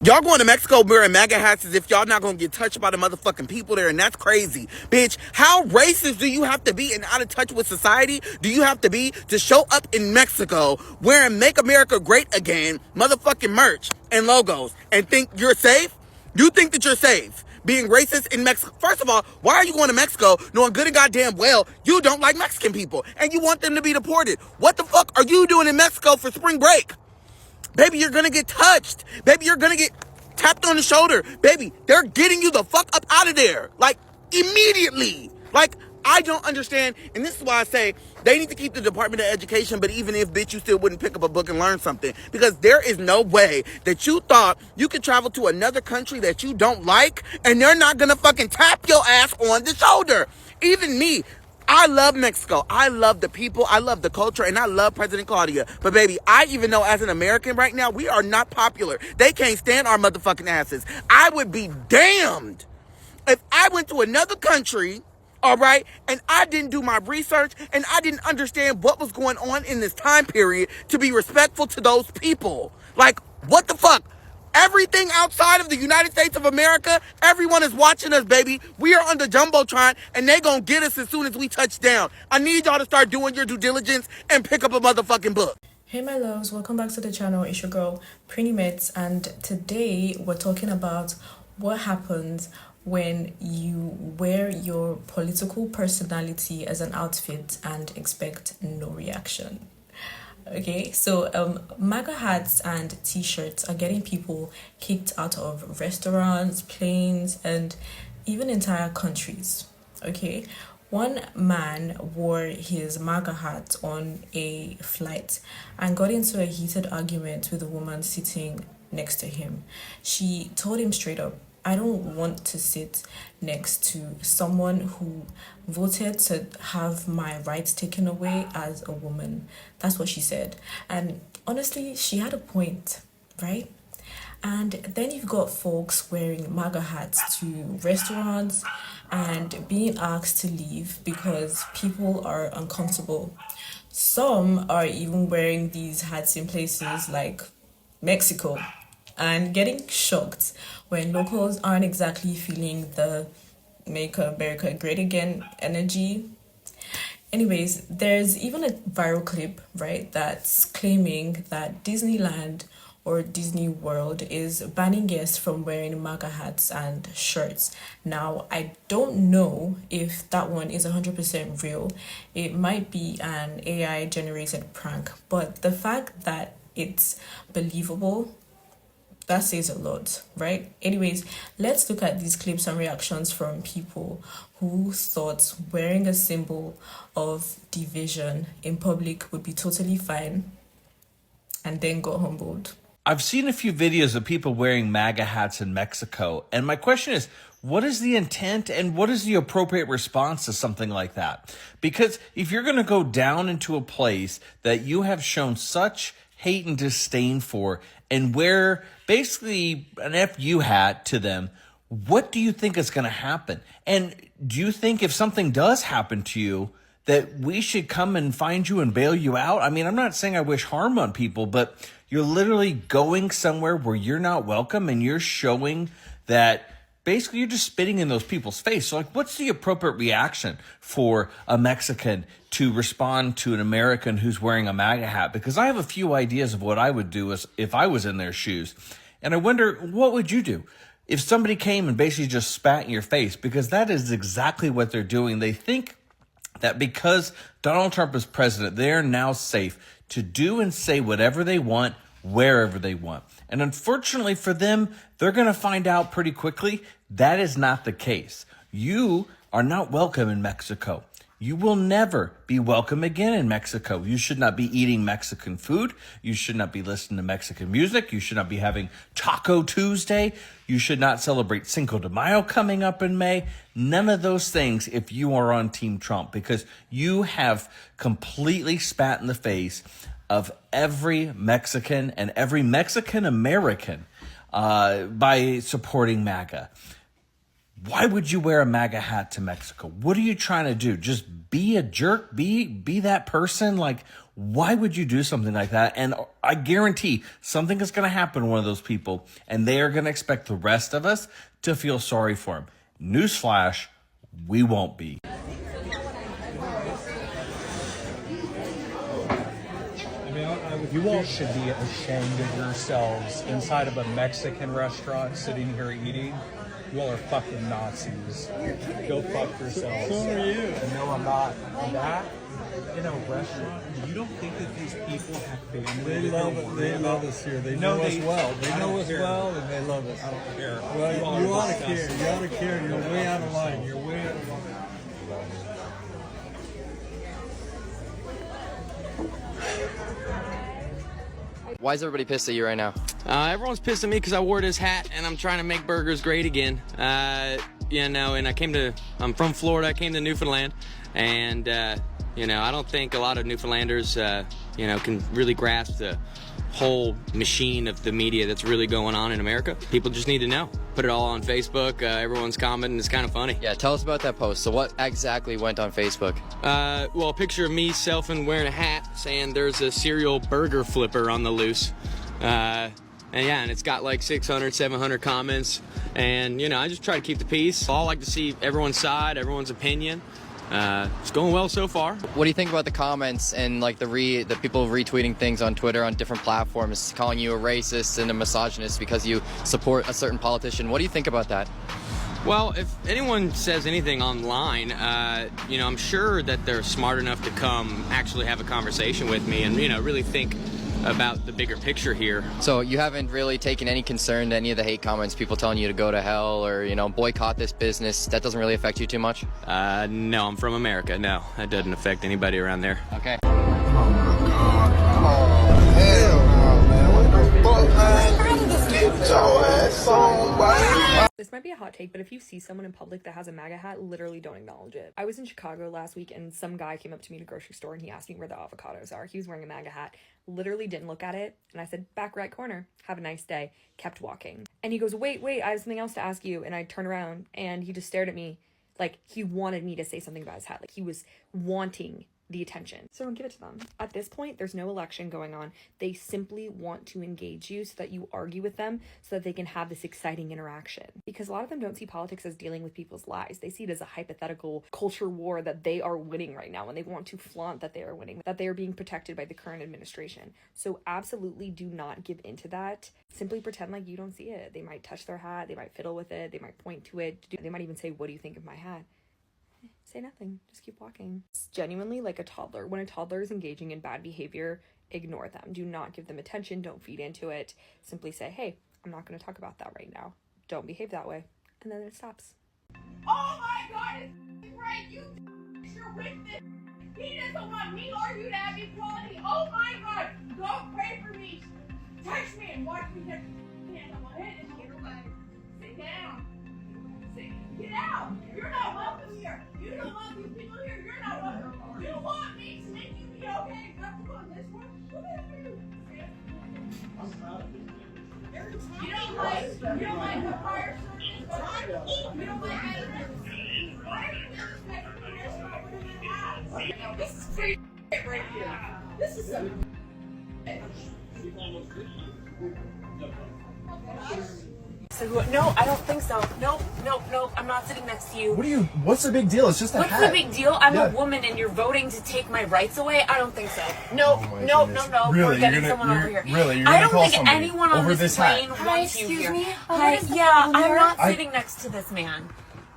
Y'all going to Mexico wearing MAGA hats as if y'all not gonna get touched by the motherfucking people there, and that's crazy. Bitch, how racist do you have to be and out of touch with society do you have to be to show up in Mexico wearing Make America Great Again motherfucking merch and logos and think you're safe? You think that you're safe being racist in Mexico? First of all, why are you going to Mexico knowing good and goddamn well you don't like Mexican people and you want them to be deported? What the fuck are you doing in Mexico for spring break? Baby, you're gonna get touched. Baby, you're gonna get tapped on the shoulder. Baby, they're getting you the fuck up out of there. Like, immediately. Like, I don't understand. And this is why I say they need to keep the Department of Education, but even if, bitch, you still wouldn't pick up a book and learn something. Because there is no way that you thought you could travel to another country that you don't like and they're not gonna fucking tap your ass on the shoulder. Even me. I love Mexico. I love the people. I love the culture. And I love President Claudia. But baby, I even know as an American right now, we are not popular. They can't stand our motherfucking asses. I would be damned if I went to another country, all right, and I didn't do my research and I didn't understand what was going on in this time period to be respectful to those people. Like, what the fuck? Everything outside of the United States of America, everyone is watching us, baby. We are on the Jumbotron, and they gonna get us as soon as we touch down. I need y'all to start doing your due diligence and pick up a motherfucking book. Hey my loves, welcome back to the channel. It's your girl Prinnie Metz, and today we're talking about what happens when you wear your political personality as an outfit and expect no reaction. Okay, so MAGA hats and t-shirts are getting people kicked out of restaurants, planes, and even entire countries. Okay, one man wore his MAGA hat on a flight and got into a heated argument with a woman sitting next to him. She told him straight up, I don't want to sit next to someone who voted to have my rights taken away as a woman. That's what she said. And honestly, she had a point, right? And then you've got folks wearing MAGA hats to restaurants and being asked to leave because people are uncomfortable. Some are even wearing these hats in places like Mexico and getting shocked when locals aren't exactly feeling the Make America Great Again energy. Anyways, there's even a viral clip, right, that's claiming that Disneyland or Disney World is banning guests from wearing MAGA hats and shirts. Now, I don't know if that one is 100% real. It might be an AI generated prank, but the fact that it's believable, that says a lot, right? Anyways, let's look at these clips and reactions from people who thought wearing a symbol of division in public would be totally fine and then got humbled. I've seen a few videos of people wearing MAGA hats in Mexico, and my question is, what is the intent and what is the appropriate response to something like that? Because if you're going to go down into a place that you have shown such hate and disdain for and wear basically an FU hat to them, what do you think is going to happen? And do you think if something does happen to you that we should come and find you and bail you out? I mean, I'm not saying I wish harm on people, but you're literally going somewhere where you're not welcome and you're showing that basically you're just spitting in those people's face. So like, what's the appropriate reaction for a Mexican to respond to an American who's wearing a MAGA hat? Because I have a few ideas of what I would do if I was in their shoes. And I wonder, what would you do if somebody came and basically just spat in your face? Because that is exactly what they're doing. They think that because Donald Trump is president, they're now safe to do and say whatever they want, wherever they want. And unfortunately for them, they're going to find out pretty quickly that is not the case. You are not welcome in Mexico. You will never be welcome again in Mexico. You should not be eating Mexican food. You should not be listening to Mexican music. You should not be having Taco Tuesday. You should not celebrate Cinco de Mayo coming up in May. None of those things if you are on Team Trump, because you have completely spat in the face of every Mexican and every Mexican American by supporting MAGA. Why would you wear a MAGA hat to Mexico? What are you trying to do? Just be a jerk? Be that person? Like, Why would you do something like that? And I guarantee something is going to happen to one of those people, and they are going to expect the rest of us to feel sorry for him. Newsflash, we won't be. You all should be ashamed of yourselves inside of a Mexican restaurant sitting here eating. You all are fucking Nazis. Go fuck yourselves. So are you. No, I'm not. That in a restaurant, you don't think that these people have family? They love it. They love us here. They know us well. They know us well, and they love us. I don't care. Well, you ought to care. You ought to care. You're way out of line. You're way out of line. Why is everybody pissed at you right now? Everyone's pissed at me because I wore this hat and I'm trying to make burgers great again. You know, and I'm from Florida, I came to Newfoundland, and, you know, I don't think a lot of Newfoundlanders, you know, can really grasp the whole machine of the media that's really going on in America. People just need to know. Put it all on Facebook, everyone's commenting, it's kind of funny. Yeah, tell us about that post. So what exactly went on Facebook? Well, a picture of me selfing wearing a hat saying there's a serial burger flipper on the loose. And yeah, and it's got like 600, 700 comments. And, you know, I just try to keep the peace. I like to see everyone's side, everyone's opinion. It's going well so far. What do you think about the comments and like the people retweeting things on Twitter on different platforms, calling you a racist and a misogynist because you support a certain politician? What do you think about that? Well, if anyone says anything online, you know, I'm sure that they're smart enough to come actually have a conversation with me and, you know, really think about the bigger picture here. So you haven't really taken any concern to any of the hate comments, people telling you to go to hell or, you know, boycott this business? That doesn't really affect you too much? No, I'm from America. No, that doesn't affect anybody around there. Okay. This might be a hot take, but if you see someone in public that has a MAGA hat, literally don't acknowledge it. I was in Chicago last week and some guy came up to me in a grocery store and he asked me where the avocados are. He was wearing a MAGA hat, literally didn't look at it, and I said, back right corner, have a nice day, kept walking. And he goes, wait, I have something else to ask you. And I turned around and he just stared at me like he wanted me to say something about his hat. Like he was wanting the attention. So don't give it to them. At this point, there's no election going on. They simply want to engage you so that you argue with them so that they can have this exciting interaction. Because a lot of them don't see politics as dealing with people's lives. They see it as a hypothetical culture war that they are winning right now, and they want to flaunt that they are winning, that they are being protected by the current administration. So absolutely do not give into that. Simply pretend like you don't see it. They might touch their hat, they might fiddle with it, they might point to it, they might even say, what do you think of my hat? Say nothing, just keep walking. It's genuinely like a toddler. When a toddler is engaging in bad behavior, ignore them. Do not give them attention, don't feed into it. Simply say, hey, I'm not going to talk about that right now. Don't behave that way. And then it stops. Oh my God, it's right, you're with this. He doesn't want me or you to have equality. Oh my God, go pray for me. Touch me and watch me touch your hand on my head and get away. Sit down. Get out. You're not welcome here. You don't want these people here. You're not welcome. You want me to make you be okay and comfortable in this world? Who the hell are you? You don't like the fire service? You don't like medicine? Why are you disrespecting the restaurant with an ass? This is free right here. This is some So, no, I don't think so. Nope, I'm not sitting next to you. What's the big deal? It's just a hat. What's the big deal? I'm a woman and you're voting to take my rights away? I don't think so. No. Really? We're getting someone over here. Really? You're I gonna don't call think somebody anyone on over this hat? plane wants you here. Me? Hi, yeah, I'm not sitting next to this man.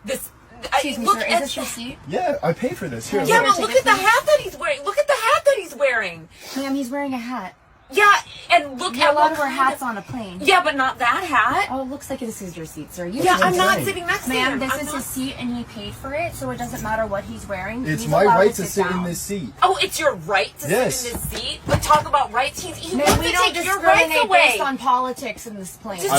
Excuse me, sir, is this your seat? Yeah, I pay for this. Here, Yeah, look. but look at the hat that he's wearing. Look at the hat that he's wearing. Ma'am, he's wearing a hat. Yeah, and look You're at allowed what to wear kind hats of- on a plane. Yeah, but not that hat. Oh, it looks like this is your seat, sir. You Yeah, should- I'm not sitting next to him. Ma'am, this I'm is not- his seat and he paid for it, so it doesn't matter what he's wearing. It's He's my allowed right to sit sit in down. this seat. Oh, it's your right to Yes. sit in this seat? But talk about rights. He Ma'am, wants we to don't take your rights discriminate away. based on politics in this plane. He's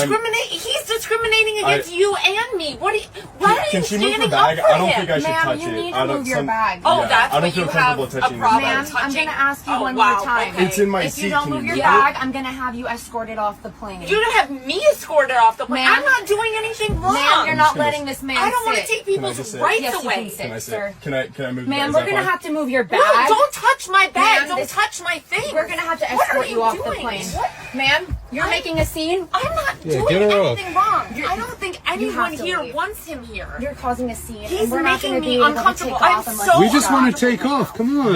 discriminating against you and me. Why are you standing up for I don't him? think I should Ma'am, touch you it. need to move your bag. Oh, Yeah, that's I don't what feel you have comfortable a touching this problem bag. Ma'am, I'm touching. going to ask you Oh, one wow, more time. okay. It's in my If seat. you don't Can move move your bag, I'm gonna have you escorted off the plane. You don't have me escorted off the plane. I'm not doing anything wrong. Ma'am, you're not letting this man I don't want to sit. take people's rights Yes, away. you can sit, Can I sit? sir. Can I move? Ma'am, is we're that gonna fine? have to move your bag. No, don't touch my bag. Ma'am, Don't touch my thing. We're gonna have to What are escort you off the doing? plane. What? Ma'am, you're making a scene. I'm not Yeah, doing get her off. anything wrong. I don't think anyone to here leave. wants him here. You're causing a scene. He's and we're not making gonna me be able to uncomfortable. take I'm off unless so you We just stop. want to take off. Come on.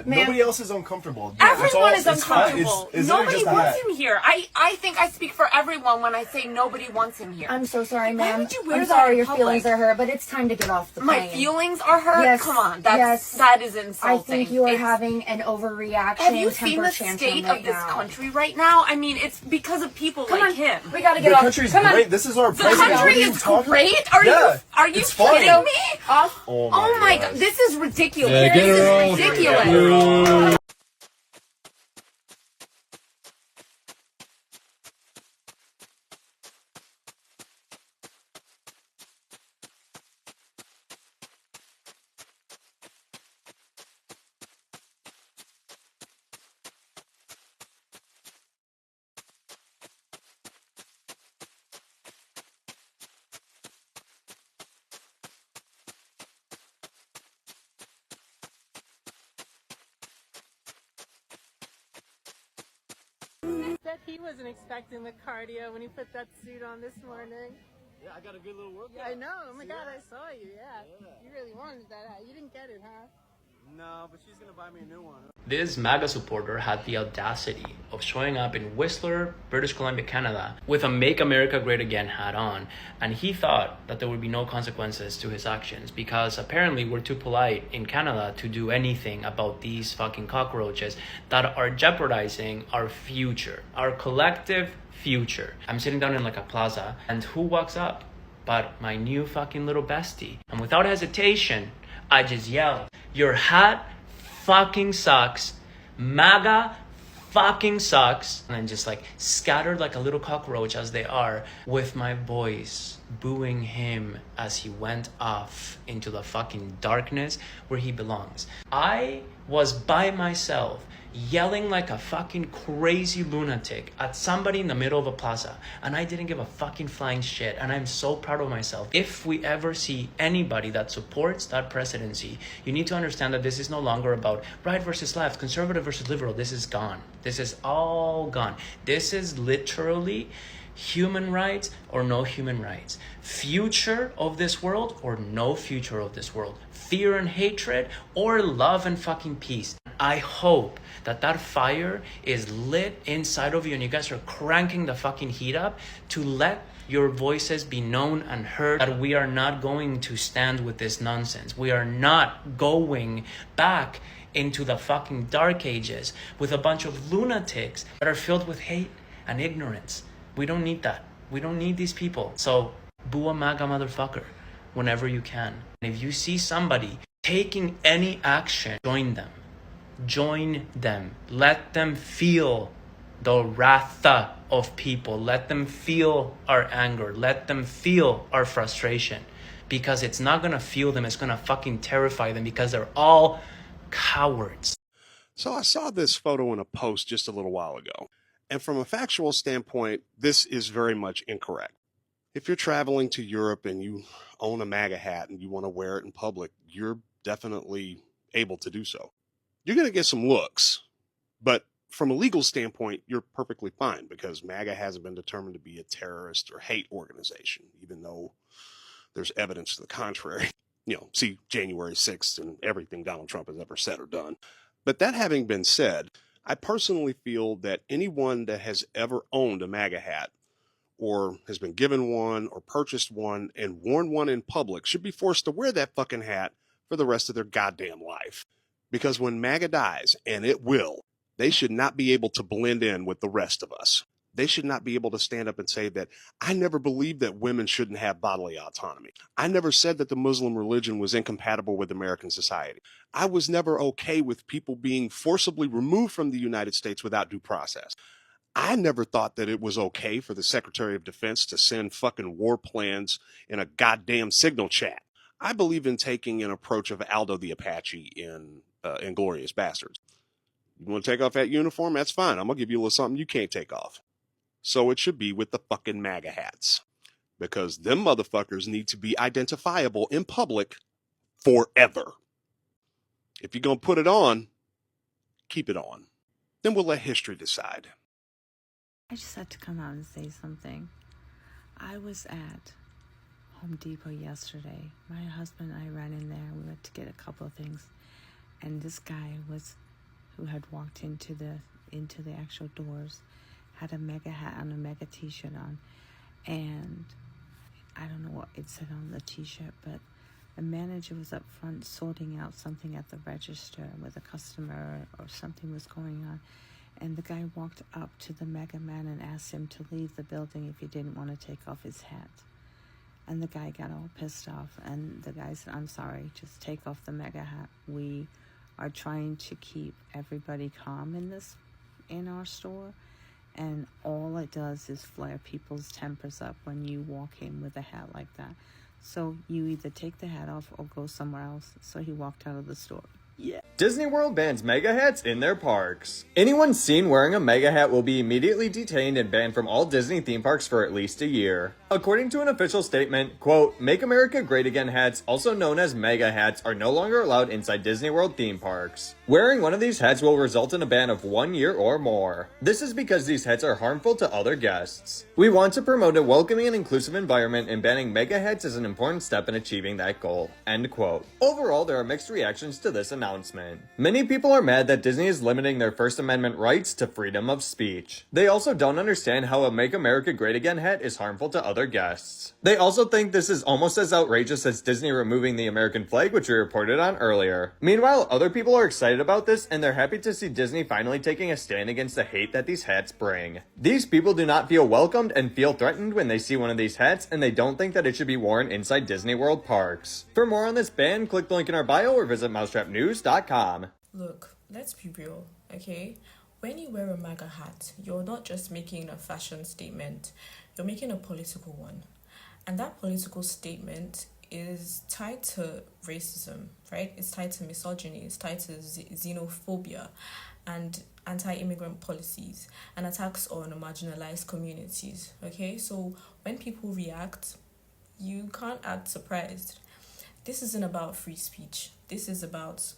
Nobody else is uncomfortable. It's Everyone all- is it's fine. uncomfortable. It's Nobody just a wants hat. him here. I think I speak for everyone when I say nobody wants him here. I'm so sorry, Why ma'am. would you wear I'm that sorry in your public? feelings are hurt, but it's time to get off the plane. My feelings are hurt? Yes, Come on. yes. That is insulting. I think you are It's- having an overreaction Have you seen temper the tantrum state right of this now. country right now? I mean, it's because of people Come like on, him. we gotta get The off. country's Come on. great. This is our The president. country What are you is talking- great. Are Yeah, you it's fine. kidding me? Off. Oh Oh my gosh. god, this is ridiculous. Yeah, get This her is off. ridiculous. Bet he wasn't expecting the cardio when he put that suit on this morning. Yeah, I got a good little workout. Yeah, I know. Oh my god, I saw you. Yeah. You really wanted that hat. You didn't get it, huh? No, but she's gonna buy me a new one. This MAGA supporter had the audacity of showing up in Whistler, British Columbia, Canada, with a Make America Great Again hat on, and he thought that there would be no consequences to his actions because apparently we're too polite in Canada to do anything about these fucking cockroaches that are jeopardizing our future, our collective future. I'm sitting down in like a plaza, and who walks up but my new fucking little bestie? And without hesitation, I just yelled, "Your hat fucking sucks. MAGA fucking sucks." And then just like scattered like a little cockroach as they are, with my voice booing him as he went off into the fucking darkness where he belongs. I was by myself yelling like a fucking crazy lunatic at somebody in the middle of a plaza, and I didn't give a fucking flying shit, and I'm so proud of myself. If we ever see anybody that supports that presidency, you need to understand that this is no longer about right versus left, conservative versus liberal. This is gone. This is all gone. This is literally human rights or no human rights, future of this world or no future of this world, fear and hatred or love and fucking peace. I hope that that fire is lit inside of you and you guys are cranking the fucking heat up to let your voices be known and heard, that we are not going to stand with this nonsense. We are not going back into the fucking dark ages with a bunch of lunatics that are filled with hate and ignorance. We don't need that. We don't need these people. So boo a MAGA motherfucker whenever you can. And if you see somebody taking any action, join them. Join them. Let them feel the wrath of people. Let them feel our anger. Let them feel our frustration. Because it's not going to fuel them. It's going to fucking terrify them because they're all cowards. So I saw this photo in a post just a little while ago. And from a factual standpoint, this is very much incorrect. If you're traveling to Europe and you own a MAGA hat and you want to wear it in public, you're definitely able to do so. You're going to get some looks, but from a legal standpoint, you're perfectly fine because MAGA hasn't been determined to be a terrorist or hate organization, even though there's evidence to the contrary. You know, see January 6th and everything Donald Trump has ever said or done. But that having been said, I personally feel that anyone that has ever owned a MAGA hat or has been given one or purchased one and worn one in public should be forced to wear that fucking hat for the rest of their goddamn life. Because when MAGA dies, and it will, they should not be able to blend in with the rest of us. They should not be able to stand up and say that I never believed that women shouldn't have bodily autonomy. I never said that the Muslim religion was incompatible with American society. I was never okay with people being forcibly removed from the United States without due process. I never thought that it was okay for the Secretary of Defense to send fucking war plans in a goddamn signal chat. I believe in taking an approach of Aldo the Apache in Inglourious Bastards. You want to take off that uniform? That's fine. I'm going to give you a little something you can't take off. So it should be with the fucking MAGA hats. Because them motherfuckers need to be identifiable in public forever. If you're going to put it on, keep it on. Then we'll let history decide. I just had to come out and say something. I was at Home Depot yesterday. My husband and I ran in there. We went to get a couple of things. And this guy who had walked into the actual doors had a MAGA hat on, a MAGA t-shirt on. And I don't know what it said on the t-shirt, but the manager was up front sorting out something at the register with a customer or something was going on. And the guy walked up to the MAGA man and asked him to leave the building if he didn't want to take off his hat. And the guy got all pissed off. And the guy said, I'm sorry, just take off the MAGA hat. We are trying to keep everybody calm in our store. And all it does is flare people's tempers up when you walk in with a hat like that. So you either take the hat off or go somewhere else. So he walked out of the store. Yeah. Disney World bans MAGA hats in their parks. Anyone seen wearing a MAGA hat will be immediately detained and banned from all Disney theme parks for at least a year. According to an official statement, quote, Make America Great Again hats, also known as MAGA hats, are no longer allowed inside Disney World theme parks. Wearing one of these hats will result in a ban of 1 year or more. This is because these hats are harmful to other guests. We want to promote a welcoming and inclusive environment, and banning MAGA hats is an important step in achieving that goal. End quote. Overall, there are mixed reactions to this announcement. Many people are mad that Disney is limiting their First Amendment rights to freedom of speech. They also don't understand how a Make America Great Again hat is harmful to other guests. They also think this is almost as outrageous as Disney removing the American flag, which we reported on earlier. Meanwhile, other people are excited about this, and they're happy to see Disney finally taking a stand against the hate that these hats bring. These people do not feel welcomed and feel threatened when they see one of these hats, and they don't think that it should be worn inside Disney World parks. For more on this ban, click the link in our bio or visit mousetrapnews.com. Look, let's be real, okay? When you wear a MAGA hat, you're not just making a fashion statement, you're making a political one. And that political statement is tied to racism, right? It's tied to misogyny, it's tied to xenophobia and anti-immigrant policies and attacks on marginalized communities, okay? So when people react, you can't act surprised. This isn't about free speech. This is about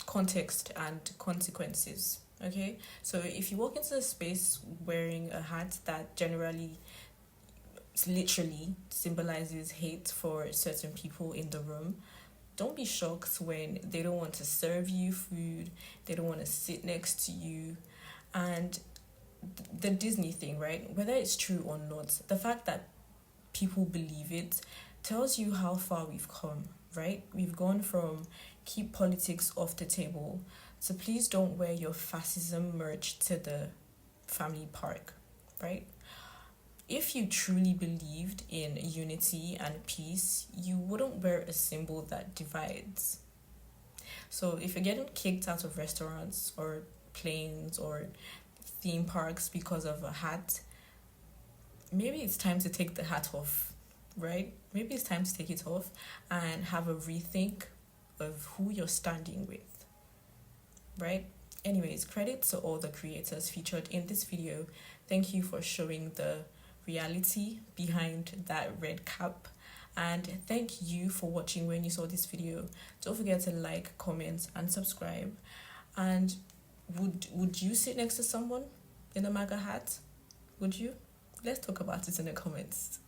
context and consequences, okay? So if you walk into a space wearing a hat that generally literally symbolizes hate for certain people in the room, don't be shocked when they don't want to serve you food, they don't want to sit next to you. And the Disney thing, right? Whether it's true or not, the fact that people believe it tells you how far we've come, right? We've gone from keep politics off the table so please don't wear your fascism merch to the family park, right? If you truly believed in unity and peace, you wouldn't wear a symbol that divides. So if you're getting kicked out of restaurants or planes or theme parks because of a hat, maybe it's time to take the hat off, right? Maybe it's time to take it off and have a rethink of who you're standing with, right? Anyways, credit to all the creators featured in this video. Thank you for showing the reality behind that red cap, and thank you for watching. When you saw this video, don't forget to like, comment and subscribe. And would you sit next to someone in a MAGA hat? Would you? Let's talk about it in the comments.